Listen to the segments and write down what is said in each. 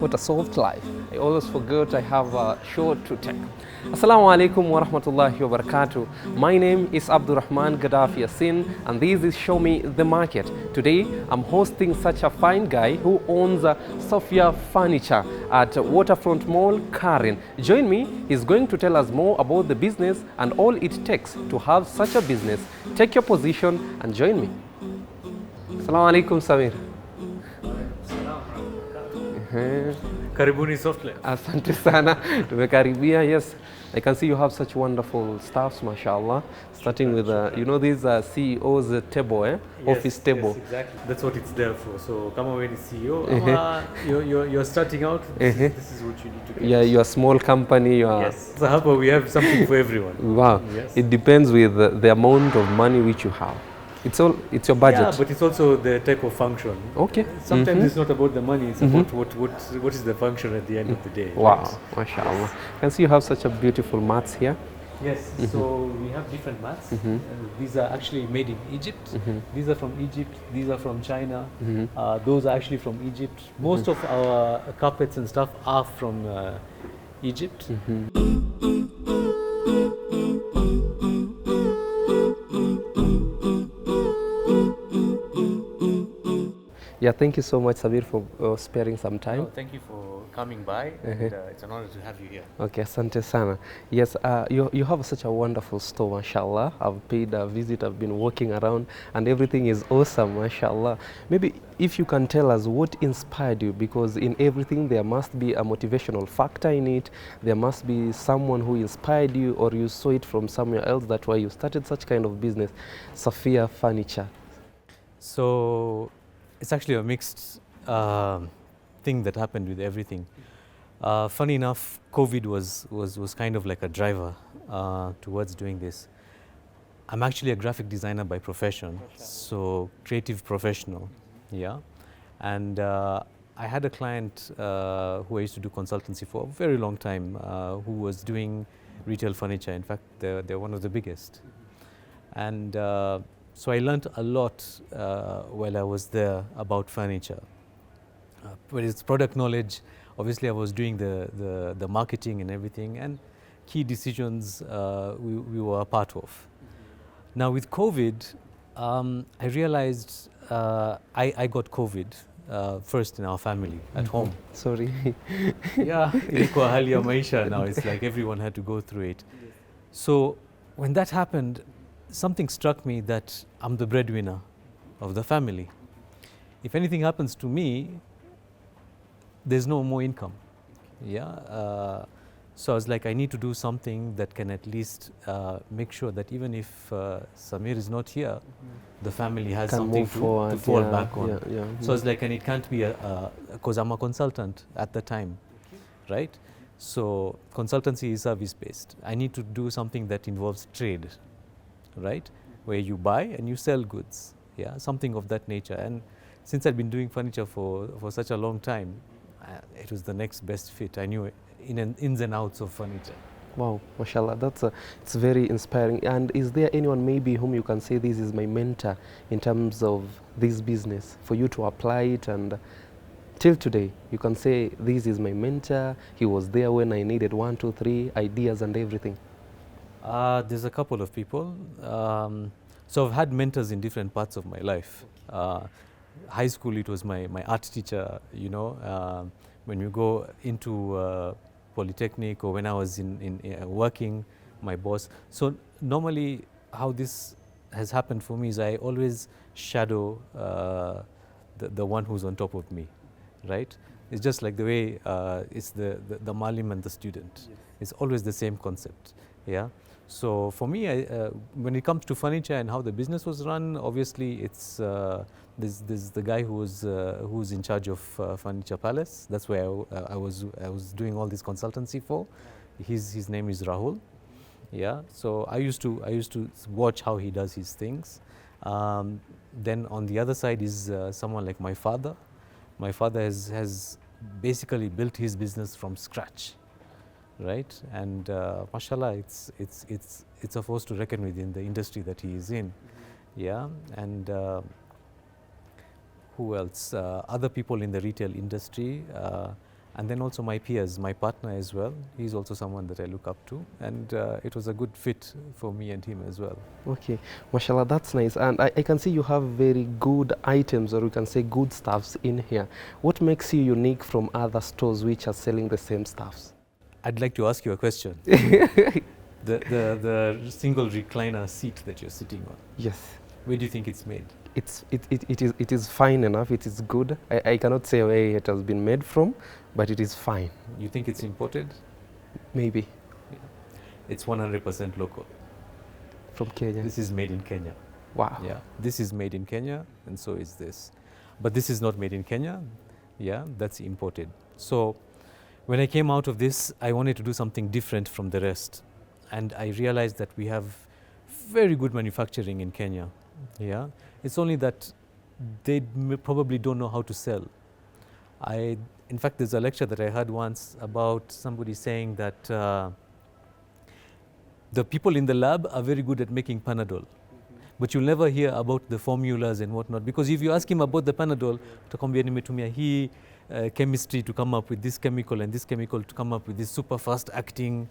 What a soft life. I always forget I have a show to take. Assalamu alaikum wa rahmatullahi wa barakatuh. My name is Abdurrahman Gaddafi Yassin and this is Show Me the Market. Today I'm hosting such a fine guy who owns Sofya Furniture at Waterfront Mall, Karen. Join me, he's going to tell us more about the business and all it takes to have such a business. Take your position and join me. Assalamu alaikum, Samir. Karibuni Software. Asante sana, tumekaribia. Yes, I can see you have such wonderful staffs, mashallah. Starting with, these CEO's table, Yes, office table. Yes, exactly. That's what it's there for. So, kama wewe ni CEO, you're starting out, this is what you need to get. Yeah, you're a small company. Yes. So, hapa we have something for everyone. Wow. Yes. It depends with the amount of money which you have. It's your budget. Yeah, but it's also the type of function. Okay. Sometimes it's not about the money, it's about what is the function at the end of the day. Wow, right? mashallah. I can see you have such a beautiful mats here. Yes, so we have different mats. These are actually made in Egypt. These are from Egypt, these are from China. Those are actually from Egypt. Most of our carpets and stuff are from Egypt. Yeah, thank you so much, Sabir, for sparing some time. No, thank you for coming by, and it's an honor to have you here. Okay, asante sana. Yes, you have such a wonderful store, mashallah. I've paid a visit, I've been walking around, and everything is awesome, mashallah. Maybe if you can tell us what inspired you, because in everything there must be a motivational factor in it. There must be someone who inspired you, or you saw it from somewhere else. That's why you started such kind of business, Sofia Furniture. So, it's actually a mixed thing that happened with everything. Funny enough, COVID was kind of like a driver towards doing this. I'm actually a graphic designer by profession, so creative professional, yeah. And I had a client who I used to do consultancy for a very long time, who was doing retail furniture. In fact, they're one of the biggest. And so I learned a lot while I was there about furniture. But it's product knowledge. Obviously, I was doing the marketing and everything, and key decisions we were a part of. Now with COVID, I realized I got COVID first in our family at home. Sorry. Yeah, ilikuwa hali ya maisha now. It's like everyone had to go through it. So when that happened, something struck me that I'm the breadwinner of the family. If anything happens to me, there's no more income. Yeah. So I was like, I need to do something that can at least make sure that even if Samir is not here, the family has something to fall back on. So I was like, and it can't be because I'm a consultant at the time, right? So consultancy is service-based. I need to do something that involves trade, right? Where you buy and you sell goods, yeah, something of that nature. And since I'd been doing furniture for such a long time, it was the next best fit. I knew ins and outs of furniture. Wow, mashallah, it's very inspiring. And is there anyone maybe whom you can say this is my mentor in terms of this business, for you to apply it, and till today you can say this is my mentor, he was there when I needed 1, 2, 3 ideas and everything? There's a couple of people. So I've had mentors in different parts of my life. High school, it was my art teacher, when you go into Polytechnic, or when I was in working, my boss. So normally how this has happened for me is I always shadow the one who's on top of me, right? It's just like the way it's the malim and the student. Yes. It's always the same concept, yeah? So for me, when it comes to furniture and how the business was run, obviously it's there's the guy who's in charge of Furniture Palace. That's where I was doing all this consultancy for. His name is Rahul. Yeah. So I used to watch how he does his things. Then on the other side is someone like my father. My father has basically built his business from scratch. Right, and mashallah, it's a force to reckon with in the industry that he is in, yeah. And who else? Other people in the retail industry, And then also my peers, my partner as well, he's also someone that I look up to, and it was a good fit for me and him as well. Okay, mashallah, that's nice. And I can see you have very good items, or you can say good stuffs in here. What makes you unique from other stores which are selling the same stuffs? I'd like to ask you a question. The single recliner seat that you're sitting on, Yes. where do you think it's made? It is fine enough. It is good. I cannot say where it has been made from, but it is fine. You think it's imported? Maybe It's 100% local. from Kenya. This is made in Kenya. Wow. Yeah, this is made in Kenya, and so is this. But this is not made in Kenya. Yeah, that's imported. So when I came out of this, I wanted to do something different from the rest. And I realized that we have very good manufacturing in Kenya. Yeah, it's only that they probably don't know how to sell. In fact, there's a lecture that I heard once about somebody saying that the people in the lab are very good at making Panadol. But you'll never hear about the formulas and whatnot, because if you ask him about the Panadol, utakwambia nimetumia hii chemistry to come up with this chemical and this chemical to come up with this super fast acting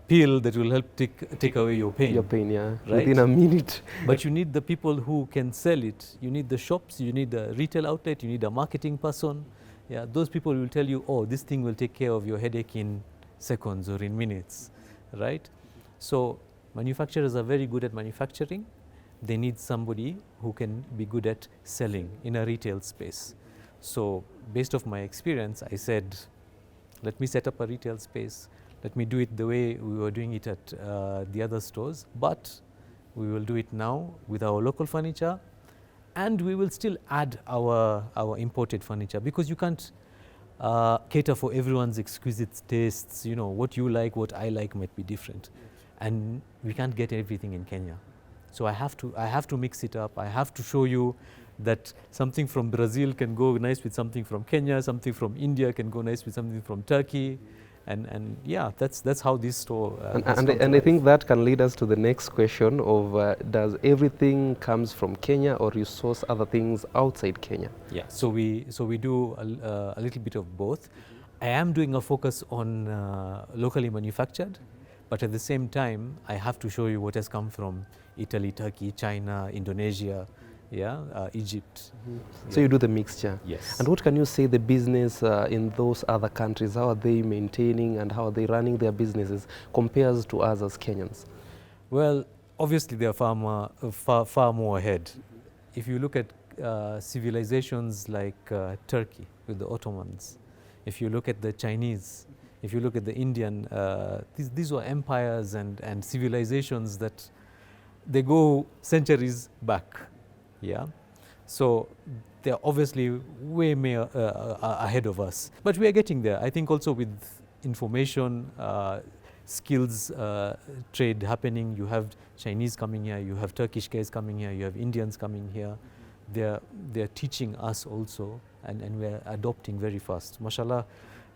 pill that will help take away your pain. Your pain, yeah. Right? Within a minute. But you need the people who can sell it. You need the shops, you need a retail outlet, you need a marketing person. Yeah, those people will tell you, oh, this thing will take care of your headache in seconds or in minutes, right? So manufacturers are very good at manufacturing. They need somebody who can be good at selling in a retail space. So based off my experience, I said, let me set up a retail space. Let me do it the way we were doing it at the other stores, but we will do it now with our local furniture, and we will still add our imported furniture, because you can't cater for everyone's exquisite tastes. You know, what you like, what I like might be different, and we can't get everything in Kenya. So I have to mix it up. I have to show you that something from Brazil can go nice with something from Kenya, something from India can go nice with something from Turkey. And yeah, that's how this store and I think that can lead us to the next question of does everything comes from Kenya, or you source other things outside Kenya? Yeah, so we do a little bit of both. I am doing a focus on locally manufactured, but at the same time I have to show you what has come from Italy, Turkey, China, Indonesia, Egypt. So you do the mixture. Yes. And what can you say the business in those other countries, how are they maintaining and how are they running their businesses compared to us as Kenyans? Well, obviously they are far more ahead. If you look at civilizations like Turkey with the Ottomans, if you look at the Chinese, if you look at the Indian, these were empires and civilizations that they go centuries back. Yeah, so they're obviously way more ahead of us, but we are getting there. I think also with information, skills trade happening. You have Chinese coming here, you have Turkish guys coming here, you have Indians coming here. They're teaching us also, and we're adopting very fast. Mashallah,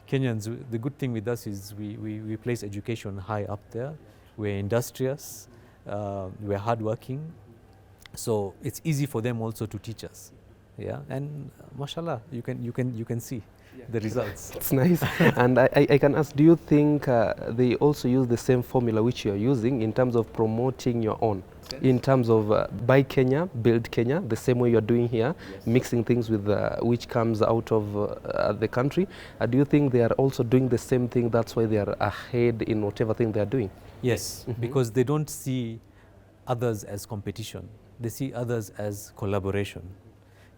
Kenyans, the good thing with us is we place education high up there. We're industrious, we're hardworking. So it's easy for them also to teach us, yeah. And mashallah, you can see the results. It's nice. And I can ask, do you think they also use the same formula which you are using in terms of promoting your own? In terms of buy Kenya, build Kenya, the same way you're doing here, yes. Mixing things with which comes out of the country. Do you think they are also doing the same thing? That's why they are ahead in whatever thing they are doing? Yes, because they don't see others as competition. They see others as collaboration.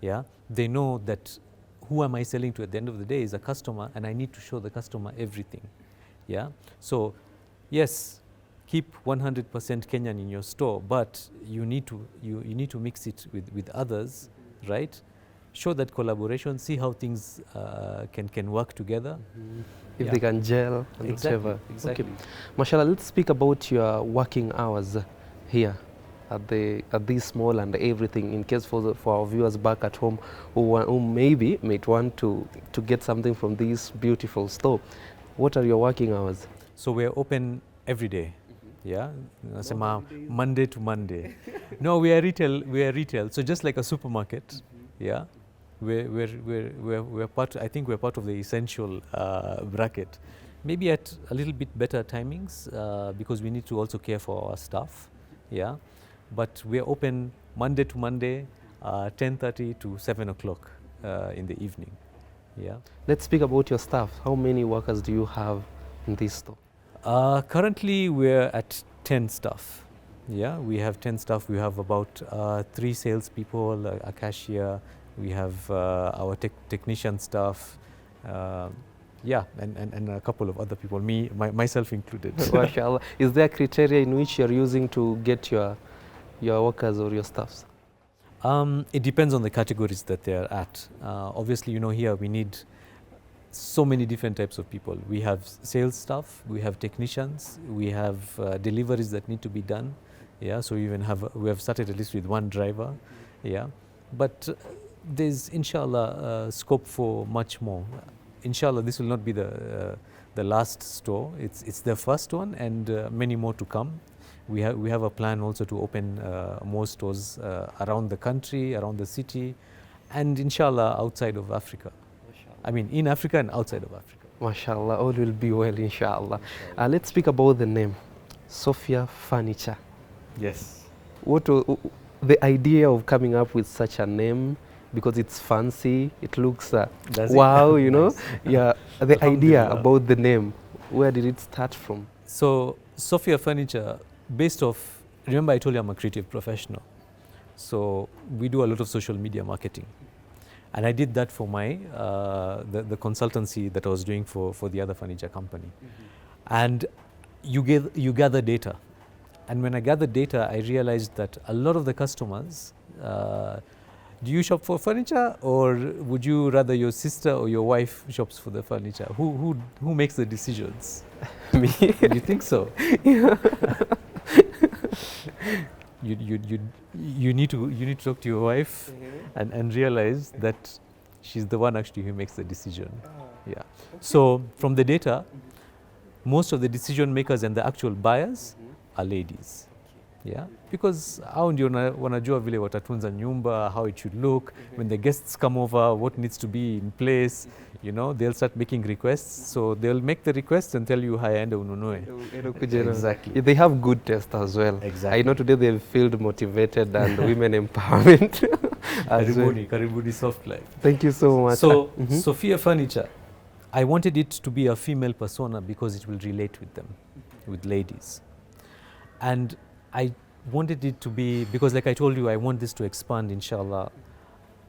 Yeah, they know that who am I selling to at the end of the day is a customer, and I need to show the customer everything. Yeah, so yes, keep 100% Kenyan in your store, but you need to mix it with others, right? Show that collaboration. See how things can work together. If they can gel and exactly, whatever. Exactly. Okay. Mashallah, let's speak about your working hours here at this mall and everything, in case for our viewers back at home who maybe might want to get something from this beautiful store. What are your working hours? So we're open every day. Yeah, Monday to Monday. No, we are retail. So just like a supermarket. Yeah, we're part. I think we're part of the essential bracket. Maybe at a little bit better timings because we need to also care for our staff. Yeah, but we're open Monday to Monday, 10:30 to 7 o'clock in the evening. Yeah. Let's speak about your staff. How many workers do you have in this store? Currently, we're at 10 staff. Yeah, we have 10 staff. We have about 3 salespeople, a cashier. We have our technician staff. Yeah, and a couple of other people, myself included. Mashallah. Is there a criteria in which you're using to get your workers or your staffs? It depends on the categories that they're at. Obviously, you know, here we need so many different types of people. We have sales staff, we have technicians, we have deliveries that need to be done. Yeah, so we have started at least with 1 driver. Yeah, but there's inshallah scope for much more. Inshallah, this will not be the last store. It's the first one, and many more to come. We have a plan also to open more stores around the country, around the city, and inshallah outside of Africa. I mean, in Africa and outside of Africa. MashaAllah, all will be well, inshallah. Let's speak about the name, Sofia Furniture. Yes. What the idea of coming up with such a name? Because it's fancy, it looks wow, you know. Nice. Yeah, the idea about the name, where did it start from? So, Sofia Furniture, based off, remember I told you I'm a creative professional. So, we do a lot of social media marketing. And I did that for my, the consultancy that I was doing for the other furniture company. Mm-hmm. And you gather data. And when I gathered data, I realized that a lot of the customers, do you shop for furniture, or would you rather your sister or your wife shops for the furniture? Who makes the decisions? Me. Do you think so? Yeah. you need to talk to your wife and realize that she's the one actually who makes the decision. Yeah. Okay. So from the data, most of the decision makers and the actual buyers are ladies. Yeah, because hao ndio wanajua vile watatunza nyumba, how it should look, when the guests come over, what needs to be in place, you know, they'll start making requests. So they'll make the requests and tell you, haya enda ununue. Exactly. They have good taste as well. Exactly. I know today they've feel motivated and women empowerment. Karibuni Soft Life. Thank you so much. So, Sofia Furniture, I wanted it to be a female persona because it will relate with them, with ladies. And I wanted it to be, because like I told you, I want this to expand, inshallah,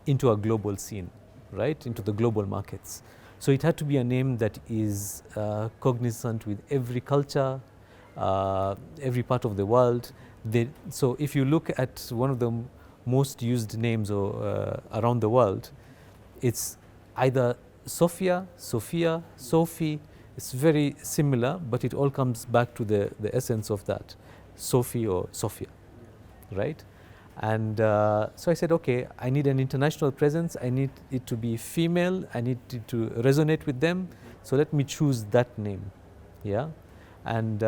into a global scene, right? Into the global markets. So it had to be a name that is cognizant with every culture, every part of the world. So if you look at one of the most used names around the world, it's either Sofia, Sophia, Sophie. It's very similar, but it all comes back to the essence of that. Sophie or Sofia, right? And so I said, okay, I need an international presence. I need it to be female. I need it to resonate with them. So let me choose that name, yeah? And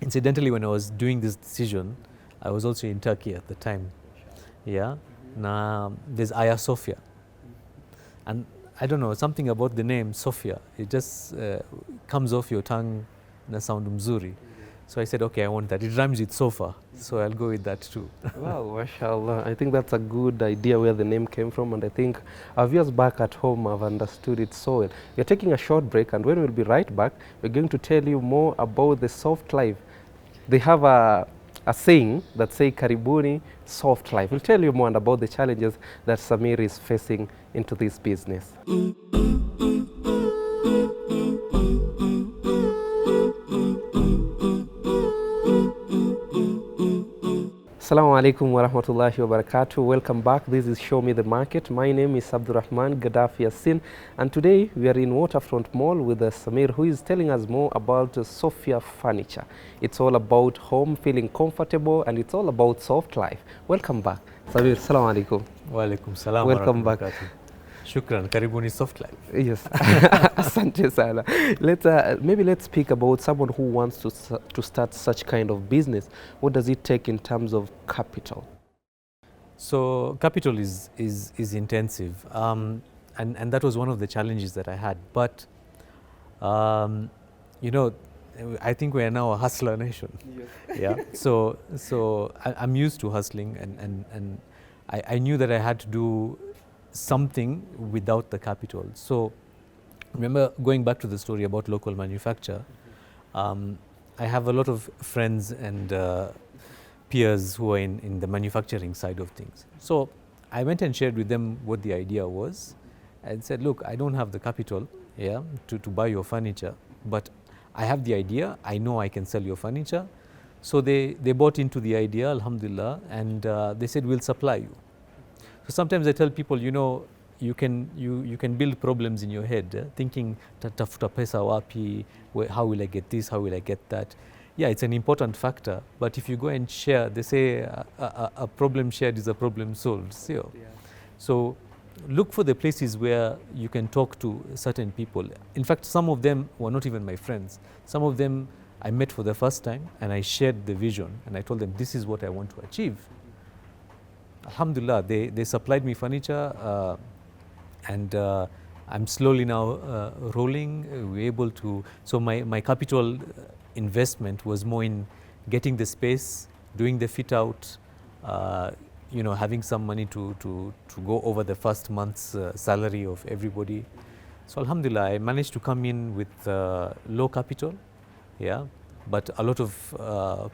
incidentally, when I was doing this decision, I was also in Turkey at the time, yeah? Now, there's Aya Sofia. And I don't know, something about the name Sofia, it just comes off your tongue na sound mzuri. So I said, okay, I want that. It rhymes with sofa, so I'll go with that too. Wow, mashallah. I think that's a good idea where the name came from, and I think our viewers back at home have understood it so well. We're taking a short break, and when we'll be right back, we're going to tell you more about the soft life. They have a saying that say, Karibuni Soft Life. We'll tell you more about the challenges that Samir is facing into this business. Assalamu alaikum wa rahmatullahi wa barakatuh. Welcome back. This is Show Me the Market. My name is Abdurrahman Gaddafi Yassin, and today we are in Waterfront Mall with Samir, who is telling us more about Sofia Furniture. It's all about home, feeling comfortable, and it's all about soft life. Welcome back. Samir, assalamu alaikum. Wa alaikum salam. Welcome back. Shukran, karibuni Soft Life. Yes, asante sana. Maybe let's speak about someone who wants to start such kind of business. What does it take in terms of capital? So capital is intensive, and that was one of the challenges that I had. But you know, I think we are now a hustler nation. Yes. Yeah. So I'm used to hustling, and I knew that I had to do something without the capital. So remember, going back to the story about local manufacture, I have a lot of friends and peers who are in the manufacturing side of things. So I went and shared with them what the idea was and said, look, I don't have the capital, yeah, to buy your furniture, but I have the idea, I know I can sell your furniture. So they bought into the idea, alhamdulillah, and they said, we'll supply you. So sometimes I tell people, you know, you can build problems in your head, thinking, tafuta pesa wapi, how will I get this, how will I get that? Yeah, it's an important factor, but if you go and share, they say a problem shared is a problem solved. So look for the places where you can talk to certain people. In fact, some of them were not even my friends. Some of them I met for the first time, and I shared the vision, and I told them, this is what I want to achieve. Alhamdulillah, they supplied me furniture, and I'm slowly now rolling. We're able to, so my capital investment was more in getting the space, doing the fit out, you know, having some money to go over the first month's salary of everybody. So alhamdulillah, I managed to come in with low capital, yeah, but a lot of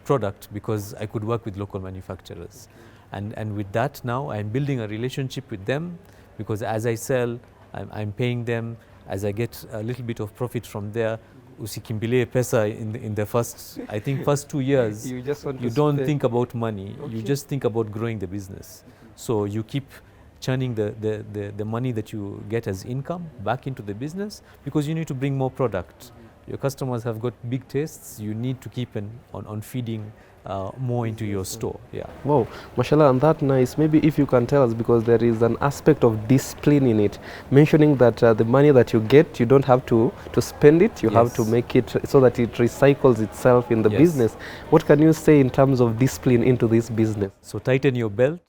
product, because I could work with local manufacturers. And with that now, I'm building a relationship with them, because as I sell, I'm paying them. As I get a little bit of profit from there, usikimbilie pesa in the first, I think first 2 years, you don't think about money, okay. You just think about growing the business. So you keep churning the money that you get as income back into the business, because you need to bring more product. Your customers have got big tastes, you need to keep on feeding more into your store. Yeah. Wow, mashallah, and that nice. Maybe if you can tell us, because there is an aspect of discipline in it, mentioning that the money that you get, you don't have to spend it, you yes. have to make it so that it recycles itself in the yes. business. What can you say in terms of discipline into this business? So tighten your belt,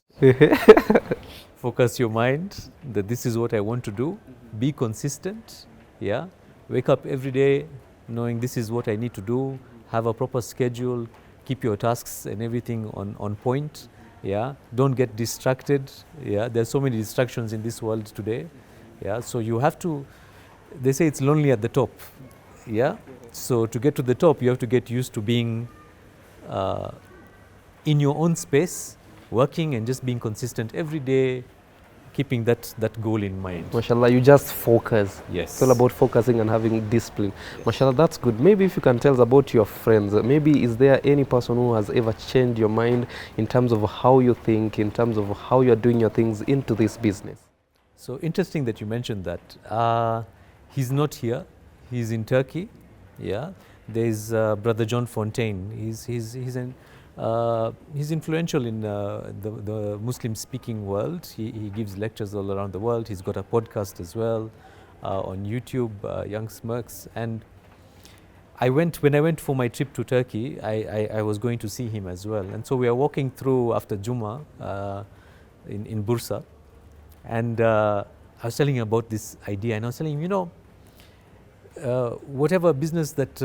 focus your mind that this is what I want to do, be consistent, yeah. Wake up every day knowing this is what I need to do, have a proper schedule, keep your tasks and everything on point, yeah. Don't get distracted, yeah. There's so many distractions in this world today, yeah. So you have to, they say it's lonely at the top, yeah. So to get to the top, you have to get used to being in your own space, working and just being consistent every day, keeping that goal in mind. Mashallah, you just focus. Yes. It's all about focusing and having discipline. Yes. Mashallah, that's good. Maybe if you can tell us about your friends, maybe is there any person who has ever changed your mind in terms of how you think, in terms of how you're doing your things into this business? So interesting that you mentioned that. He's not here, he's in Turkey, yeah. There's Brother John Fontaine. He's influential in the Muslim-speaking world. He gives lectures all around the world. He's got a podcast as well on YouTube, Young Smirks. And when I went for my trip to Turkey, I was going to see him as well. And so we are walking through after Juma in Bursa. And I was telling him about this idea. And I was telling him, you know, whatever business that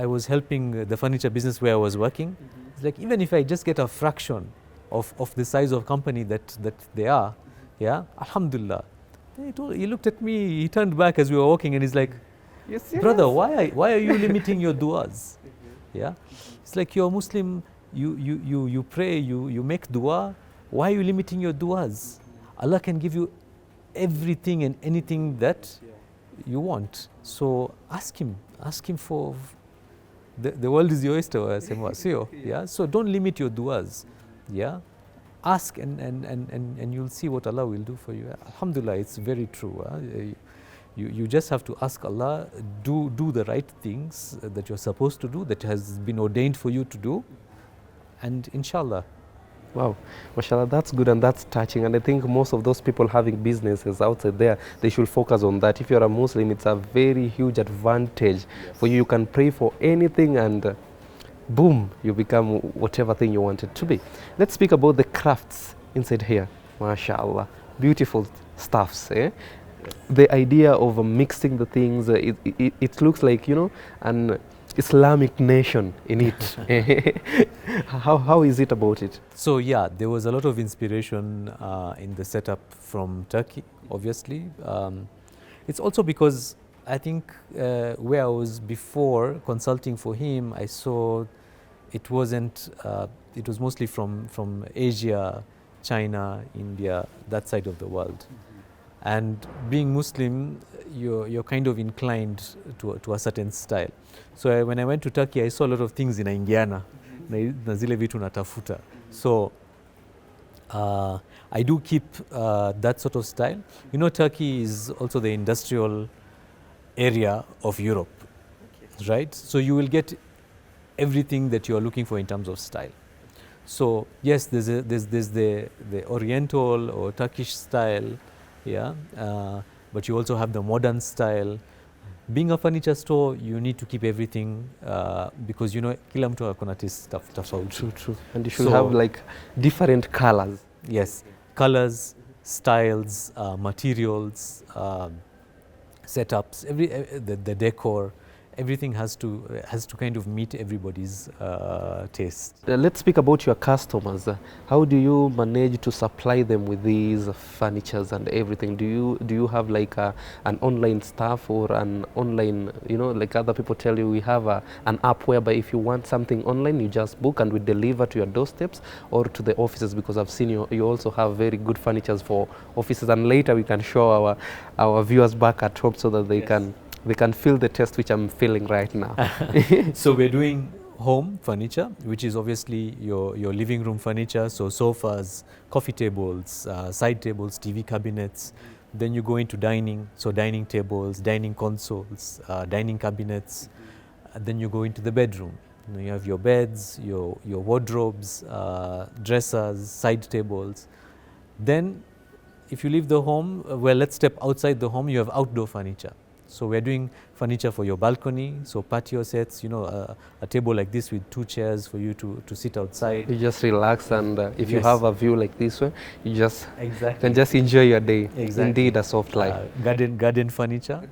I was helping, the furniture business where I was working, it's like even if I just get a fraction of the size of company that they are, yeah, alhamdulillah. He looked at me, he turned back as we were walking, and he's like, yes, brother, why are you limiting your du'as? Yeah, it's like you're a Muslim, you pray, you make dua, why are you limiting your du'as? Allah can give you everything and anything that you want. So ask him for, the world is your oyster, yeah. So don't limit your du'as, yeah. Ask and you'll see what Allah will do for you. Alhamdulillah, it's very true. You just have to ask Allah, do the right things that you're supposed to do, that has been ordained for you to do, and inshallah. Wow, mashallah, that's good and that's touching. And I think most of those people having businesses outside there, they should focus on that. If you're a Muslim, it's a very huge advantage for you. You can pray for anything and boom, you become whatever thing you wanted to be. Let's speak about the crafts inside here. MashaAllah. Beautiful stuffs, eh? The idea of mixing the things, it looks like, you know, an Islamic nation in it. How is it about it? So yeah, there was a lot of inspiration in the setup from Turkey, obviously. It's also because I think where I was before consulting for him, I saw it wasn't, it was mostly from Asia, China, India, that side of the world. And being Muslim, you're kind of inclined to a certain style. So when I went to Turkey, I saw a lot of things inaingiana, na zile vitu natafuta. So I do keep that sort of style. You know, Turkey is also the industrial area of Europe, right? So you will get everything that you are looking for in terms of style. So yes, there's the Oriental or Turkish style, yeah, but you also have the modern style. Being a furniture store, you need to keep everything because, you know, kila mtu akona taste tofauti. True. And you should have like different colors. Yes, colors, styles, materials, setups, the decor. Everything has to kind of meet everybody's taste. Let's speak about your customers. How do you manage to supply them with these furnitures and everything? Do you have like an online staff or an online, you know, like other people tell you, we have an app whereby if you want something online, you just book and we deliver to your doorsteps or to the offices, because I've seen you also have very good furnitures for offices, and later we can show our viewers back at home so that they can feel the taste which I'm feeling right now. So we're doing home furniture, which is obviously your living room furniture, so sofas, coffee tables, side tables, TV cabinets. Then you go into dining, so dining tables, dining consoles, dining cabinets. Then you go into the bedroom. You have your beds, your wardrobes, dressers, side tables. Then if you leave the home, well, let's step outside the home, you have outdoor furniture. So we're doing furniture for your balcony, so patio sets, you know, a table like this with 2 chairs for you to sit outside. You just relax, and if you have a view like this one, you just can just enjoy your day. Exactly. Indeed, a soft life. Garden furniture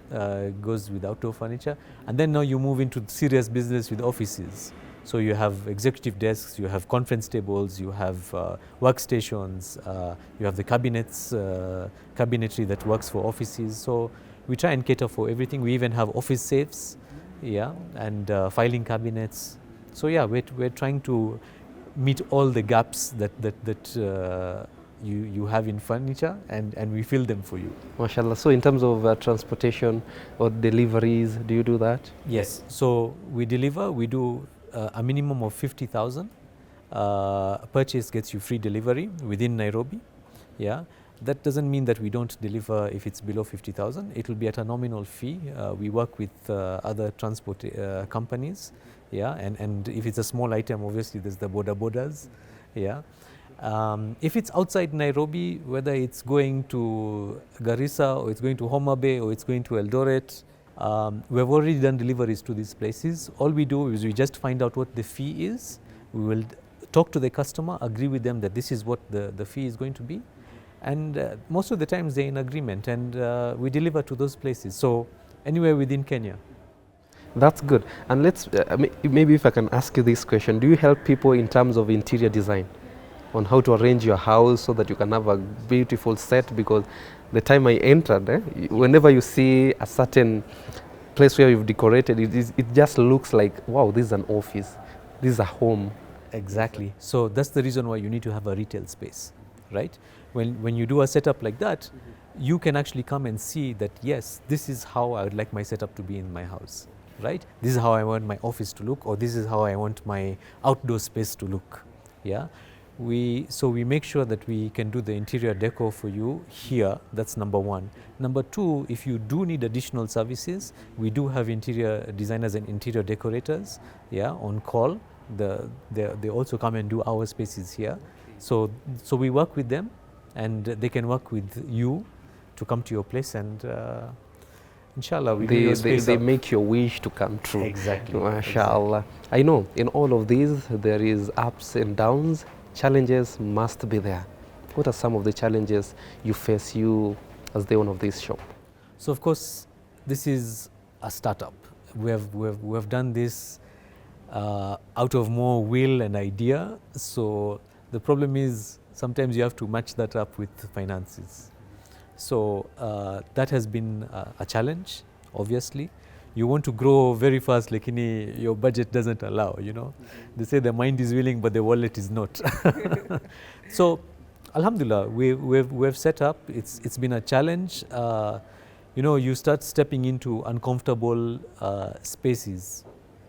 goes with outdoor furniture. And then now you move into serious business with offices. So you have executive desks, you have conference tables, you have workstations, you have the cabinets, cabinetry that works for offices. So we try and cater for everything. We even have office safes, yeah, and filing cabinets. So yeah, we're trying to meet all the gaps that you have in furniture, and we fill them for you. MashaAllah. So in terms of transportation or deliveries, do you do that? Yes. So we deliver. We do a minimum of 50,000. Purchase gets you free delivery within Nairobi. Yeah. That doesn't mean that we don't deliver if it's below 50,000. It will be at a nominal fee. We work with other transport companies, yeah, and if it's a small item, obviously there's the bodas, yeah. If it's outside Nairobi, whether it's going to Garissa or it's going to Homa Bay or it's going to Eldoret, we've already done deliveries to these places. All we do is we just find out what the fee is. We will talk to the customer, agree with them that this is what the fee is going to be. And most of the times they're in agreement, and we deliver to those places. So anywhere within Kenya. That's good. And let's maybe if I can ask you this question, do you help people in terms of interior design on how to arrange your house so that you can have a beautiful set? Because the time I entered, whenever you see a certain place where you've decorated, it just looks like, wow, this is an office, this is a home. Exactly. So that's the reason why you need to have a retail space, right? When you do a setup like that, you can actually come and see that, yes, this is how I would like my setup to be in my house, right? This is how I want my office to look, or this is how I want my outdoor space to look, yeah? So we make sure that we can do the interior decor for you here. That's number one. Number two, if you do need additional services, we do have interior designers and interior decorators, yeah, on call. They also come and do our spaces here. So we work with them, and they can work with you to come to your place, and inshallah they make your wish to come true. Exactly. MashaAllah. I know in all of these there is ups and downs, challenges must be there, What are some of the challenges you face, you as the owner of this shop? So of course, this is a startup. We have done this out of more will and idea. So the problem is sometimes you have to match that up with finances. So that has been a challenge, obviously. You want to grow very fast, like your budget doesn't allow, you know. They say the mind is willing, but the wallet is not. So, alhamdulillah, we've set up. It's been a challenge. You know, you start stepping into uncomfortable spaces.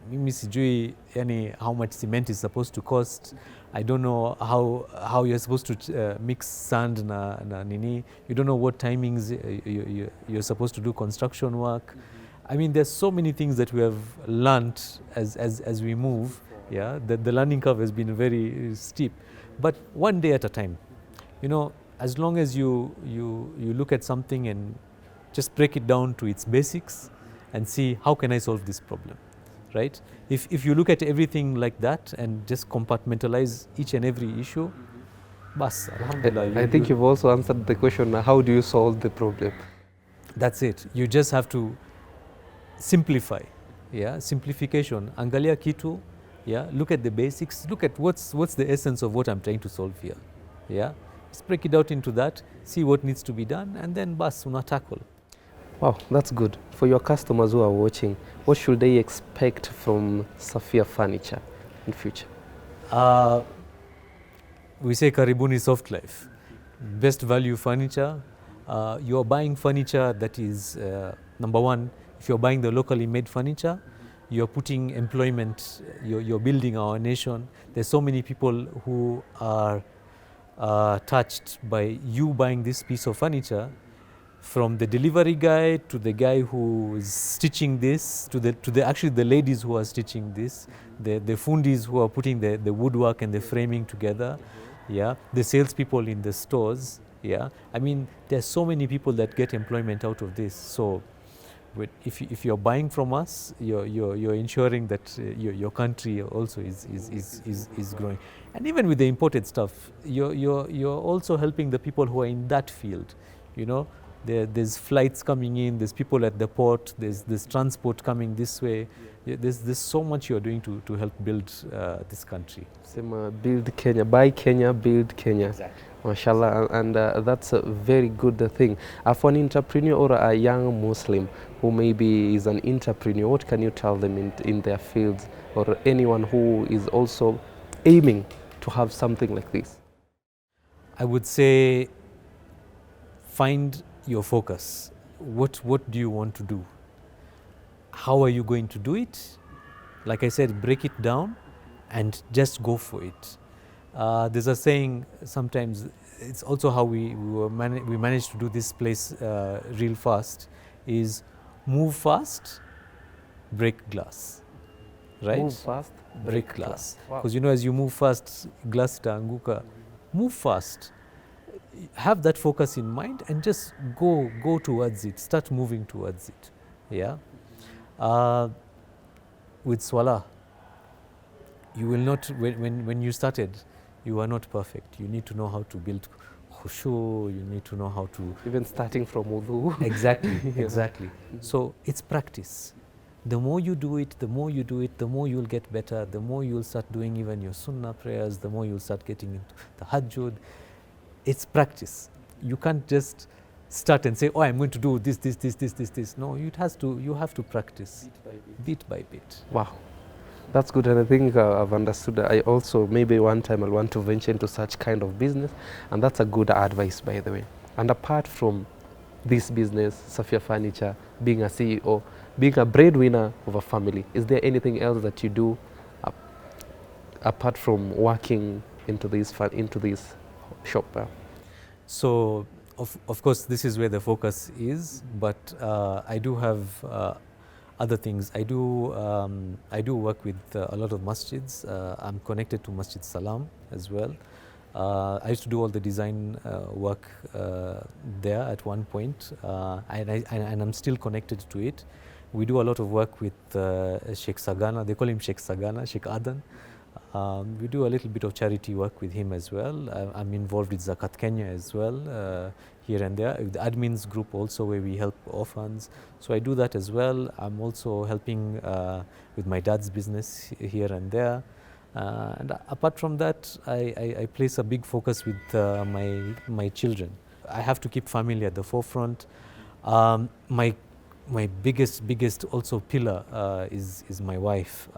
Mimi sijui yani how much cement is supposed to cost. I don't know how you're supposed to mix sand na nini. You don't know what timings you're supposed to do construction work. I mean, there's so many things that we have learned as we move. Yeah, the learning curve has been very steep, but one day at a time. You know, as long as you look at something and just break it down to its basics and see how can I solve this problem, right? If you look at everything like that and just compartmentalize each and every issue, bas, alhamdulillah. I think you've also answered the question, how do you solve the problem? That's it. You just have to simplify. Yeah, simplification. Angalia kitu. Yeah, look at the basics. Look at what's the essence of what I'm trying to solve here. Yeah, just break it out into that. See what needs to be done, and then bas una tackle. Wow, that's good. For your customers who are watching, what should they expect from Sofia Furniture in future? We say karibuni soft life. Best value furniture. You're buying furniture that is, number one, if you're buying the locally made furniture, you're putting employment, you're building our nation. There's so many people who are touched by you buying this piece of furniture, from the delivery guy to the guy who is stitching this, to the actually the ladies who are stitching this, the fundis who are putting the woodwork and the framing together, yeah, the salespeople in the stores, yeah. I mean, there's so many people that get employment out of this. So, if you're buying from us, you're ensuring that your country also is growing. And even with the imported stuff, you're also helping the people who are in that field, you know. There's flights coming in, there's people at the port, there's transport coming this way. There's so much you're doing to help build this country. Build Kenya, buy Kenya, build Kenya. Exactly. MashaAllah, and that's a very good thing. For an entrepreneur or a young Muslim who maybe is an entrepreneur, what can you tell them in their fields, or anyone who is also aiming to have something like this? I would say find your focus. What do you want to do? How are you going to do it? Like I said, break it down and just go for it. There's a saying, sometimes it's also how we managed to do this place real fast, is move fast, break glass. Right? Move fast, break glass. Wow. Because you know, as you move fast, glass itaanguka. Move fast. Have that focus in mind and just go towards it. Start moving towards it. Yeah. With swala, you will not, when you started, you are not perfect. You need to know how to build khushu, you need to know how to... Even starting from wudu. Exactly, exactly. So it's practice. The more you do it, the more you'll get better, the more you'll start doing even your sunnah prayers, the more you'll start getting into the tahajjud. It's practice. You can't just start and say, oh, I'm going to do this. No, you have to practice bit by bit. Wow. That's good, and I think I've understood. I also, maybe one time I'll want to venture into such kind of business, and that's a good advice, by the way. And apart from this business, Sofia Furniture, being a CEO, being a breadwinner of a family, is there anything else that you do apart from working into this shop? So, of course, this is where the focus is, but I do have other things. I do work with a lot of masjids. I'm connected to Masjid Salam as well. I used to do all the design work there at one point, and I'm still connected to it. We do a lot of work with Sheikh Sagana. They call him Sheikh Sagana, Sheikh Adan. We do a little bit of charity work with him as well. I'm involved with Zakat Kenya as well, here and there. The admins group also, where we help orphans. So I do that as well. I'm also helping with my dad's business here and there. And apart from that, I place a big focus with my children. I have to keep family at the forefront. My biggest also pillar is my wife.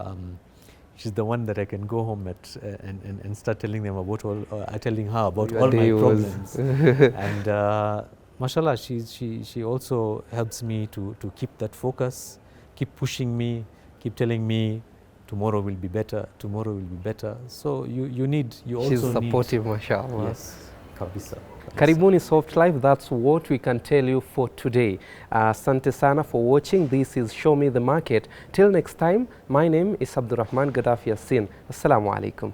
She's the one that I can go home at and start telling them about telling her about all my problems. And mashallah, she also helps me to keep that focus, keep pushing me, keep telling me tomorrow will be better, tomorrow will be better. So you also She's supportive, mashallah. Yes, kabisa. Karibuni Soft Life, that's what we can tell you for today. Asante sana for watching. This is Show Me the Market. Till next time, my name is Abdurrahman Gaddafi Yassin. Assalamu alaikum.